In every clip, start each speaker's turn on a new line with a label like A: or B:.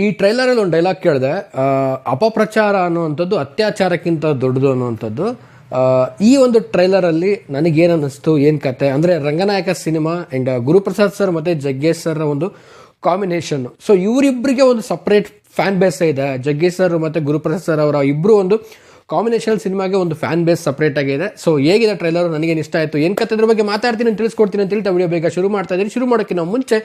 A: ಈ ಟ್ರೈಲರಲ್ಲಿ ಒಂದು ಡೈಲಾಗ್ ಕೇಳಿದೆ, ಅಪಪ್ರಚಾರ ಅನ್ನುವಂಥದ್ದು ಅತ್ಯಾಚಾರಕ್ಕಿಂತ ದೊಡ್ಡದು ಅನ್ನುವಂಥದ್ದು. ಈ ಒಂದು ಟ್ರೈಲರಲ್ಲಿ ನನಗೇನು ಅನ್ನಿಸ್ತು, ಏನು ಕತೆ ಅಂದರೆ Ranganayaka cinema and Guruprasad sir ಮತ್ತು ಜಗ್ಗೇಶ್ ಸರ್ನ ಒಂದು ಕಾಂಬಿನೇಷನ್. ಸೊ ಇವರಿಬ್ಬರಿಗೆ ಒಂದು ಸಪ್ರೇಟ್ ಫ್ಯಾನ್ ಬೇಸ್ ಇದೆ. ಜಗ್ಗೇಶ್ ಸರ್ ಮತ್ತು ಗುರುಪ್ರಸಾದ್ ಸರ್ ಅವರ ಇಬ್ಬರು ಒಂದು ಕಾಂಬಿನೇಷನ್ ಸಿನಿಮಾಗೆ ಒಂದು ಫ್ಯಾನ್ ಬೇಸ್ ಸಪ್ರೇಟ್ ಆಗಿದೆ. ಸೊ ಹೇಗಿದೆ ಟ್ರೈಲರ್, ನನಗೇನು ಇಷ್ಟ ಆಯಿತು, ಏನು ಕತೆ ಅದ್ರ ಬಗ್ಗೆ ಮಾತಾಡ್ತೀನಿ ಅಂತ ತಿಳಿಸ್ಕೊಡ್ತೀನಿ ಅಂತ ಹೇಳ್ತಾ ವಿಡಿಯೋ ಬೇಗ ಶುರು ಮಾಡ್ತಾ ಇದ್ದೀನಿ. ಶುರು ಮಾಡೋಕ್ಕೆ ನಾವು ಮುಂಚೆ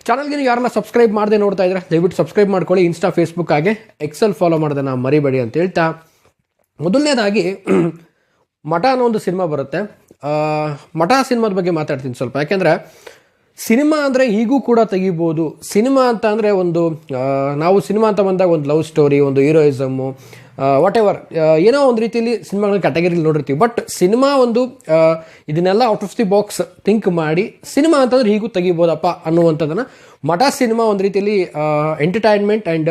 A: ಚಾನಲ್ಗೆ ಯಾರನ್ನ ಸಬ್ಸ್ಕ್ರೈಬ್ ಮಾಡದೆ ನೋಡ್ತಾ ಇದ್ರೆ ದಯವಿಟ್ಟು ಸಬ್ಸ್ಕ್ರೈಬ್ ಮಾಡ್ಕೊಳ್ಳಿ. ಇನ್ಸ್ಟಾ, ಫೇಸ್ಬುಕ್ ಹಾಗೆ ಎಕ್ಸೆಲ್ ಫಾಲೋ ಮಾಡೋದನ್ನ ಮರಿಬೇಡಿ ಅಂತ ಹೇಳ್ತಾ, ಮೊದಲನೇದಾಗಿ ಮಠ ಅನ್ನೋ ಒಂದು ಸಿನಿಮಾ ಬರುತ್ತೆ. ಮಠ ಸಿನಿಮಾದ ಬಗ್ಗೆ ಮಾತಾಡ್ತೀನಿ ಸ್ವಲ್ಪ. ಯಾಕೆಂದರೆ ಸಿನಿಮಾ ಅಂದರೆ ಈಗೂ ಕೂಡ ತೆಗಿಬೋದು. ಸಿನಿಮಾ ಅಂತ ಅಂದರೆ ಒಂದು ನಾವು ಸಿನಿಮಾ ಅಂತ ಬಂದಾಗ ಒಂದು ಲವ್ ಸ್ಟೋರಿ, ಒಂದು ಹೀರೋಯಿಸಮ್ಮು, ವಾಟ್ ಎವರ್ ಏನೋ ಒಂದು ರೀತಿಯಲ್ಲಿ ಸಿನಿಮಾಗಳ ಕ್ಯಾಟಗರಿಲಿ ನೋಡಿರ್ತೀವಿ. ಬಟ್ ಸಿನಿಮಾ ಒಂದು ಇದನ್ನೆಲ್ಲ out of the box think ಮಾಡಿ ಸಿನಿಮಾ ಅಂತಂದ್ರೆ ಹೀಗೂ ತೆಗಿಬೋದಪ್ಪ ಅನ್ನುವಂಥದ್ದನ್ನು ಮಠ ಸಿನಿಮಾ ಒಂದು ರೀತಿಯಲ್ಲಿ ಎಂಟರ್ಟೈನ್ಮೆಂಟ್ ಆ್ಯಂಡ್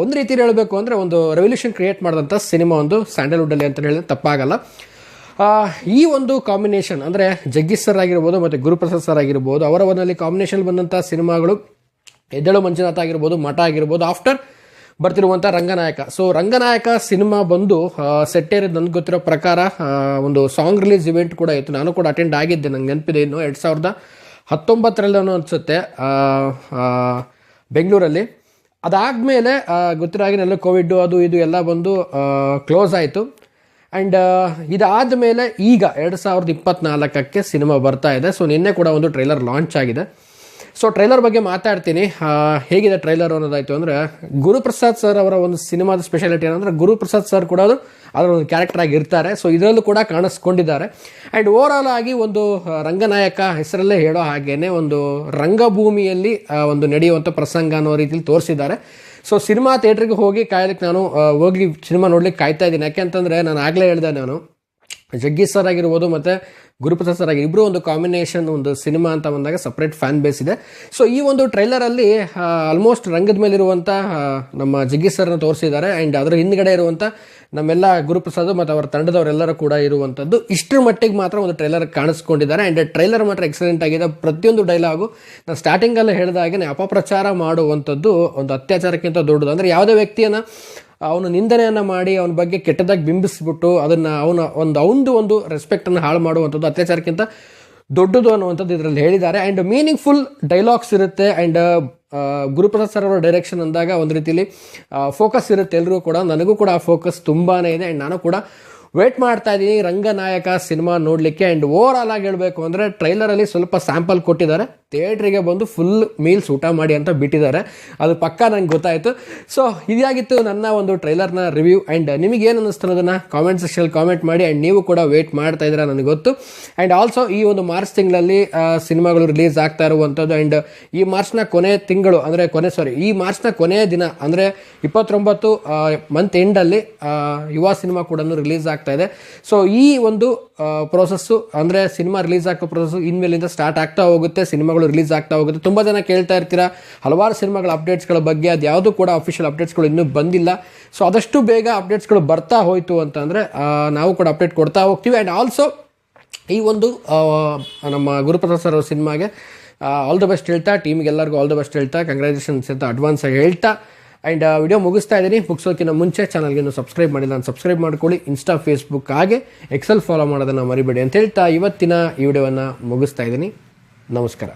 A: ಒಂದು ರೀತಿಯಲ್ಲಿ ಹೇಳಬೇಕು ಅಂದರೆ ಒಂದು ರೆವಲ್ಯೂಷನ್ ಕ್ರಿಯೇಟ್ ಮಾಡಿದಂಥ ಸಿನಿಮಾ ಒಂದು ಸ್ಯಾಂಡಲ್ವುಡ್ಡಲ್ಲಿ ಅಂತ ಹೇಳಿದ್ರೆ ತಪ್ಪಾಗಲ್ಲ. ಈ ಒಂದು ಕಾಂಬಿನೇಷನ್ ಅಂದರೆ ಜಗ್ಗೇಶ್ ಸರ್ ಆಗಿರ್ಬೋದು ಮತ್ತು ಗುರುಪ್ರಸಾದ್ ಸರ್ ಆಗಿರ್ಬೋದು, ಅವರ ಒಂದಲ್ಲಿ ಕಾಂಬಿನೇಷನ್ ಬಂದಂಥ ಸಿನಿಮಾಗಳು ಎದ್ದೇಳು ಮಂಜುನಾಥ ಆಗಿರ್ಬೋದು, ಮಠ ಆಗಿರ್ಬೋದು, ಆಫ್ಟರ್ ಬರ್ತಿರುವಂಥ ರಂಗನಾಯಕ. ಸೊ ರಂಗನಾಯಕ ಸಿನಿಮಾ ಬಂದು ಸೆಟ್ಟೇರಿದ ನನಗೆ ಗೊತ್ತಿರೋ ಪ್ರಕಾರ ಒಂದು ಸಾಂಗ್ ರಿಲೀಸ್ ಇವೆಂಟ್ ಕೂಡ ಇತ್ತು. ನಾನು ಕೂಡ ಅಟೆಂಡ್ ಆಗಿದ್ದೆ, ನಂಗೆ ನೆನಪಿದೆ. ಇನ್ನು 2019 ಅನಿಸುತ್ತೆ ಬೆಂಗಳೂರಲ್ಲಿ. ಅದಾದಮೇಲೆ ಗೊತ್ತಿರೋ ಹಾಗೆ ಎಲ್ಲ ಕೋವಿಡ್ ಅದು ಇದು ಎಲ್ಲ ಬಂದು ಕ್ಲೋಸ್ ಆಯಿತು. ಆ್ಯಂಡ್ ಇದಾದ ಮೇಲೆ ಈಗ 2024ಕ್ಕೆ ಸಿನಿಮಾ ಬರ್ತಾ ಇದೆ. ಸೊ ನಿನ್ನೆ ಕೂಡ ಒಂದು ಟ್ರೈಲರ್ ಲಾಂಚ್ ಆಗಿದೆ. ಸೊ ಟ್ರೈಲರ್ ಬಗ್ಗೆ ಮಾತಾಡ್ತೀನಿ. ಹೇಗಿದೆ ಟ್ರೈಲರ್ ಅನ್ನೋದಾಯಿತು ಅಂದರೆ, ಗುರುಪ್ರಸಾದ್ ಸರ್ ಅವರ ಒಂದು ಸಿನಿಮಾದ ಸ್ಪೆಷಾಲಿಟಿ ಏನಂದರೆ ಗುರುಪ್ರಸಾದ್ ಸರ್ ಕೂಡ ಅದರ ಒಂದು ಕ್ಯಾರೆಕ್ಟರ್ ಆಗಿ ಇರ್ತಾರೆ. ಸೊ ಇದರಲ್ಲೂ ಕೂಡ ಕಾಣಿಸ್ಕೊಂಡಿದ್ದಾರೆ. ಆ್ಯಂಡ್ ಓವರ್ ಆಲ್ ಆಗಿ ಒಂದು ರಂಗನಾಯಕ ಹೆಸರಲ್ಲೇ ಹೇಳೋ ಹಾಗೇನೆ ಒಂದು ರಂಗಭೂಮಿಯಲ್ಲಿ ಒಂದು ನಡೆಯುವಂಥ ಪ್ರಸಂಗ ಅನ್ನೋ ರೀತಿಯಲ್ಲಿ ತೋರಿಸಿದ್ದಾರೆ. ಸೊ ಸಿನಿಮಾ ಥಿಯೇಟ್ರಿಗೆ ಹೋಗಿ ಕಾಯ್ಲಿಕ್ಕೆ ನಾನು ಹೋಗಿ ಸಿನಿಮಾ ನೋಡ್ಲಿಕ್ಕೆ ಕಾಯ್ತಾ ಇದ್ದೀನಿ. ಯಾಕೆಂತಂದರೆ ನಾನು ಆಗಲೇ ಹೇಳಿದೆ, ನಾನು ಜಗ್ಗೇಶ್ ಸರ್ ಆಗಿರ್ಬೋದು ಮತ್ತು ಗುರುಪ್ರಸಾದ್ ಸರ್ ಆಗಿ ಇಬ್ಬರು ಒಂದು ಕಾಂಬಿನೇಷನ್ ಒಂದು ಸಿನಿಮಾ ಅಂತ ಬಂದಾಗ ಸಪ್ರೇಟ್ ಫ್ಯಾನ್ ಬೇಸ್ ಇದೆ. ಸೊ ಈ ಒಂದು ಟ್ರೈಲರಲ್ಲಿ ಆಲ್ಮೋಸ್ಟ್ ರಂಗದ ಮೇಲಿರುವಂಥ ನಮ್ಮ ಜಗ್ಗೇಶ್ ಸರ್ನ ತೋರಿಸಿದ್ದಾರೆ. ಆ್ಯಂಡ್ ಅದರ ಹಿಂದ್ಗಡೆ ಇರುವಂಥ ನಮ್ಮೆಲ್ಲ ಗುರುಪ್ರಸಾದ್ ಮತ್ತು ಅವರ ತಂಡದವರೆಲ್ಲರೂ ಕೂಡ ಇರುವಂಥದ್ದು ಇಷ್ಟರ ಮಟ್ಟಿಗೆ ಮಾತ್ರ ಒಂದು ಟ್ರೈಲರ್ ಕಾಣಿಸ್ಕೊಂಡಿದ್ದಾರೆ. ಆ್ಯಂಡ್ ಟ್ರೈಲರ್ ಮಾತ್ರ ಎಕ್ಸಲೆಂಟ್ ಆಗಿದೆ. ಪ್ರತಿಯೊಂದು ಡೈಲಾಗು ನಾನು ಸ್ಟಾರ್ಟಿಂಗಲ್ಲೇ ಹೇಳಿದ ಹಾಗೆ ಅಪಪ್ರಚಾರ ಮಾಡುವಂಥದ್ದು ಒಂದು ಅತ್ಯಾಚಾರಕ್ಕಿಂತ ದೊಡ್ಡದು. ಅಂದರೆ ಯಾವುದೇ ವ್ಯಕ್ತಿಯನ್ನು ಅವನು ನಿಂದನೆಯನ್ನು ಮಾಡಿ ಅವನ ಬಗ್ಗೆ ಕೆಟ್ಟದಾಗಿ ಬಿಂಬಿಸ್ಬಿಟ್ಟು ಅದನ್ನು ಅವನದು ಒಂದು ರೆಸ್ಪೆಕ್ಟನ್ನು ಹಾಳು ಮಾಡುವಂಥದ್ದು ಅತ್ಯಾಚಾರಕ್ಕಿಂತ ದೊಡ್ಡದು ಅನ್ನುವಂಥದ್ದು ಇದರಲ್ಲಿ ಹೇಳಿದ್ದಾರೆ. ಆ್ಯಂಡ್ ಮೀನಿಂಗ್ಫುಲ್ ಡೈಲಾಗ್ಸ್ ಇರುತ್ತೆ. ಆ್ಯಂಡ್ ಗುರುಪ್ರಸಾದ್ ಸರ್ ಅವರ ಡೈರೆಕ್ಷನ್ ಅಂದಾಗ ಒಂದು ರೀತಿಯಲ್ಲಿ ಫೋಕಸ್ ಇರುತ್ತೆ ಎಲ್ರಿಗೂ ಕೂಡ. ನನಗೂ ಕೂಡ ಆ ಫೋಕಸ್ ತುಂಬಾ ಇದೆ. ಆ್ಯಂಡ್ ನಾನು ಕೂಡ ವೇಟ್ ಮಾಡ್ತಾ ಇದ್ದೀನಿ ರಂಗನಾಯಕ ಸಿನಿಮಾ ನೋಡಲಿಕ್ಕೆ. ಆ್ಯಂಡ್ ಓವರ್ ಆಲ್ ಆಗಿ ಹೇಳಬೇಕು ಅಂದರೆ ಟ್ರೈಲರಲ್ಲಿ ಸ್ವಲ್ಪ ಸ್ಯಾಂಪಲ್ ಕೊಟ್ಟಿದ್ದಾರೆ. ಥಿಯೇಟ್ರಿಗೆ ಬಂದು ಫುಲ್ ಮೀಲ್ಸ್ ಊಟ ಮಾಡಿ ಅಂತ ಬಿಟ್ಟಿದ್ದಾರೆ, ಅದು ಪಕ್ಕ ನಂಗೆ ಗೊತ್ತಾಯಿತು. ಸೊ ಇದಾಗಿತ್ತು ನನ್ನ ಒಂದು ಟ್ರೈಲರ್ನ ರಿವ್ಯೂ. ಆ್ಯಂಡ್ ನಿಮಗೇನು ಅನ್ನಿಸ್ತು ಅನ್ನೋದನ್ನು ಕಾಮೆಂಟ್ ಸೆಕ್ಷನಲ್ಲಿ ಕಾಮೆಂಟ್ ಮಾಡಿ. ಆ್ಯಂಡ್ ನೀವು ಕೂಡ ವೇಟ್ ಮಾಡ್ತಾ ಇದ್ದೀರಾ ನನಗೆ ಗೊತ್ತು. ಆ್ಯಂಡ್ ಆಲ್ಸೋ ಈ ಒಂದು ಮಾರ್ಚ್ ತಿಂಗಳಲ್ಲಿ ಸಿನಿಮಾಗಳು ರಿಲೀಸ್ ಆಗ್ತಾ ಇರುವಂಥದ್ದು. ಆ್ಯಂಡ್ ಈ ಮಾರ್ಚ್ನ ಕೊನೆ ತಿಂಗಳು ಅಂದರೆ ಈ ಮಾರ್ಚ್ನ ಕೊನೆಯ ದಿನ ಅಂದರೆ 29 ಮಂತ್ ಎಂಡಲ್ಲಿ ಯುವ ಸಿನಿಮಾ ಕೂಡ ರಿಲೀಸ್ ಆಗ್ತಾ ಇದೆ. ಸೊ ಈ ಒಂದು ಪ್ರೋಸೆಸ್ಸು ಅಂದರೆ ಸಿನಿಮಾ ರಿಲೀಸ್ ಆಗೋ ಪ್ರೋಸೆಸ್ಸು ಇನ್ಮೇಲಿಂದ ಸ್ಟಾರ್ಟ್ ಆಗ್ತಾ ಹೋಗುತ್ತೆ, ಸಿನಿಮಾಗಳು ರಿಲೀಸ್ ಆಗ್ತಾ ಹೋಗುತ್ತೆ. ತುಂಬ ಜನ ಕೇಳ್ತಾ ಇರ್ತೀರಾ ಹಲವಾರು ಸಿನಿಮಾಗಳ ಅಪ್ಡೇಟ್ಸ್ಗಳ ಬಗ್ಗೆ. ಅದು ಯಾವುದು ಕೂಡ ಅಫಿಷಿಯಲ್ ಅಪ್ಡೇಟ್ಸ್ಗಳು ಇನ್ನೂ ಬಂದಿಲ್ಲ. ಸೊ ಆದಷ್ಟು ಬೇಗ ಅಪ್ಡೇಟ್ಸ್ಗಳು ಬರ್ತಾ ಹೋಯಿತು ಅಂತಂದರೆ ನಾವು ಕೂಡ ಅಪ್ಡೇಟ್ ಕೊಡ್ತಾ ಹೋಗ್ತೀವಿ. ಆ್ಯಂಡ್ ಆಲ್ಸೋ ಈ ಒಂದು ನಮ್ಮ ಗುರುಪ್ರಸಾದ್ ಸರ್ ಅವ್ರ ಸಿನಿಮಾಗೆ ಆಲ್ ದ ಬೆಸ್ಟ್ ಹೇಳ್ತಾ, ಟೀಮಿಗೆ ಎಲ್ಲರಿಗೂ ಆಲ್ ದ ಬೆಸ್ಟ್ ಹೇಳ್ತಾ, ಕಂಗ್ರ್ಯಾಚುಲೇಷನ್ಸ್ ಅಂತ ಅಡ್ವಾನ್ಸ್ ಆಗಿ ಹೇಳ್ತಾ ಆ್ಯಂಡ್ ವಿಡಿಯೋ ಮುಗಿಸ್ತಾ ಇದ್ದೀನಿ. ಮುಗಿಸೋಕ್ಕಿಂತ ಮುಂಚೆ ಚಾನಲ್ಗೆ ಸಬ್ಸ್ಕ್ರೈಬ್ ಮಾಡಿಲ್ಲ, ನಾನು ಸಬ್ಸ್ಕ್ರೈಬ್ ಮಾಡ್ಕೊಳ್ಳಿ. ಇನ್ಸ್ಟಾ, ಫೇಸ್ಬುಕ್ ಹಾಗೆ ಎಕ್ಸೆಲ್ ಫಾಲೋ ಮಾಡೋದನ್ನು ಮರಿಬೇಡಿ ಅಂತ ಹೇಳ್ತಾ ಇವತ್ತಿನ ಈ ವಿಡಿಯೋವನ್ನು ಮುಗಿಸ್ತಾ ಇದ್ದೀನಿ. ನಮಸ್ಕಾರ.